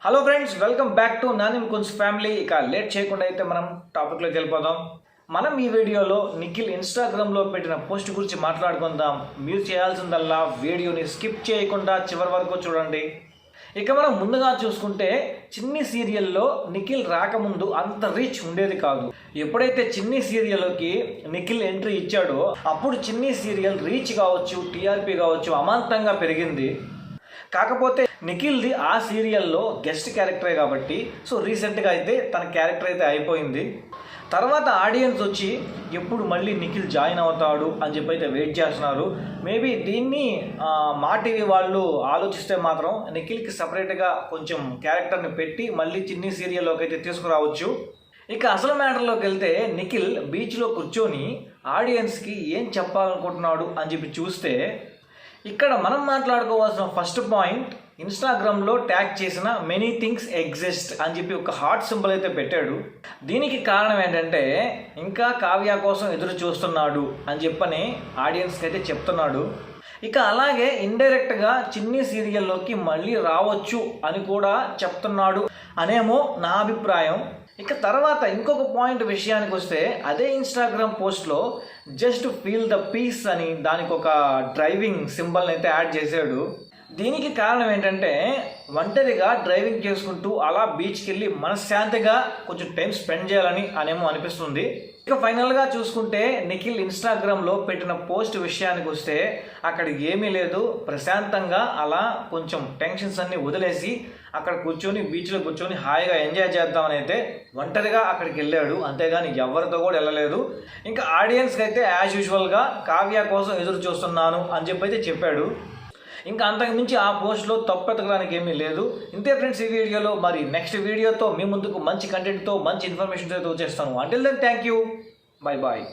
Hello friends, welcome back to Nani Mukund family. ఇక late చేయకుండా అయితే మనం టాపిక్లోకి వెళ్ళిపోదాం. మనం ఈ వీడియోలో నిఖిల్ ఇన్స్టాగ్రామ్లో పెట్టిన పోస్ట్ గురించి మాట్లాడుకుందాం. మీరు చేయాల్సిందల్లా వీడియోని స్కిప్ చేయకుండా చివరి వరకు చూడండి. ఇక మనం ముందుగా చూసుకుంటే చిన్ని సీరియల్లో నిఖిల్ రాకముందు అంత రీచ్ ఉండేది కాదు. ఎప్పుడైతే చిన్ని సీరియల్కి నిఖిల్ ఎంట్రీ ఇచ్చాడో అప్పుడు చిన్ని సీరియల్ రీచ్ కావచ్చు, టీఆర్పీ కావచ్చు అమాంతంగా పెరిగింది. కాకపోతే నిఖిల్ది ఆ సీరియల్లో గెస్ట్ క్యారెక్టరే కాబట్టి రీసెంట్గా అయితే తన క్యారెక్టర్ అయితే అయిపోయింది. తర్వాత ఆడియన్స్ వచ్చి ఎప్పుడు మళ్ళీ నిఖిల్ జాయిన్ అవుతాడు అని చెప్పి అయితే వెయిట్ చేస్తున్నారు. మేబీ దీన్ని మా టీవీ వాళ్ళు ఆలోచిస్తే మాత్రం నిఖిల్కి సపరేట్గా కొంచెం క్యారెక్టర్ని పెట్టి మళ్ళీ చిన్ని సీరియల్లోకి అయితే తీసుకురావచ్చు. ఇక అసలు మ్యాటర్లోకి వెళ్తే నిఖిల్ బీచ్లో కూర్చొని ఆడియన్స్కి ఏం చెప్పాలనుకుంటున్నాడు అని చెప్పి చూస్తే ఇక్కడ మనం మాట్లాడుకోవాల్సిన ఫస్ట్ పాయింట్, ఇన్స్టాగ్రామ్లో ట్యాగ్ చేసిన మెనీ థింగ్స్ ఎగ్జిస్ట్ అని చెప్పి ఒక హార్ట్ సింబల్ అయితే పెట్టాడు. దీనికి కారణం ఏంటంటే ఇంకా కావ్య కోసం ఎదురు చూస్తున్నాడు అని చెప్పని ఆడియన్స్కి అయితే చెప్తున్నాడు. ఇక అలాగే ఇండైరెక్ట్గా చిన్ని సీరియల్లోకి మళ్ళీ రావచ్చు అని కూడా చెప్తున్నాడు అనేమో నా అభిప్రాయం. ఇక తర్వాత ఇంకొక పాయింట్ విషయానికి వస్తే, అదే ఇన్స్టాగ్రామ్ పోస్ట్లో జస్ట్ ఫీల్ ద పీస్ అని దానికి ఒక డ్రైవింగ్ సింబల్ని అయితే యాడ్ చేశాడు. దీనికి కారణం ఏంటంటే ఒంటరిగా డ్రైవింగ్ చేసుకుంటూ అలా బీచ్కి వెళ్ళి మనశ్శాంతిగా కొంచెం టైం స్పెండ్ చేయాలని అనేమో అనిపిస్తుంది. ఇక ఫైనల్గా చూసుకుంటే నిఖిల్ ఇన్స్టాగ్రామ్లో పెట్టిన పోస్ట్ విషయానికి వస్తే అక్కడ ఏమీ లేదు, ప్రశాంతంగా అలా కొంచెం టెన్షన్స్ అన్నీ వదిలేసి అక్కడ కూర్చొని బీచ్లో కూర్చొని హాయిగా ఎంజాయ్ చేద్దామని అయితే ఒంటరిగా అక్కడికి వెళ్ళాడు. అంతేగాని ఎవరితో కూడా వెళ్ళలేదు. ఇంకా ఆడియన్స్కి అయితే యాజ్ యూజువల్గా కావ్య కోసం ఎదురు చూస్తున్నాను అని చెప్పి అయితే చెప్పాడు. ఇంకా అంతకుమించి ఆ పోస్ట్లో తప్పెతకడానికి ఏమీ లేదు. ఇంతే ఫ్రెండ్స్ ఈ వీడియోలో. మరి నెక్స్ట్ వీడియోతో మీ ముందుకు మంచి కంటెంట్తో మంచి ఇన్ఫర్మేషన్తో వచ్చేస్తాను. Until then thank you, bye bye.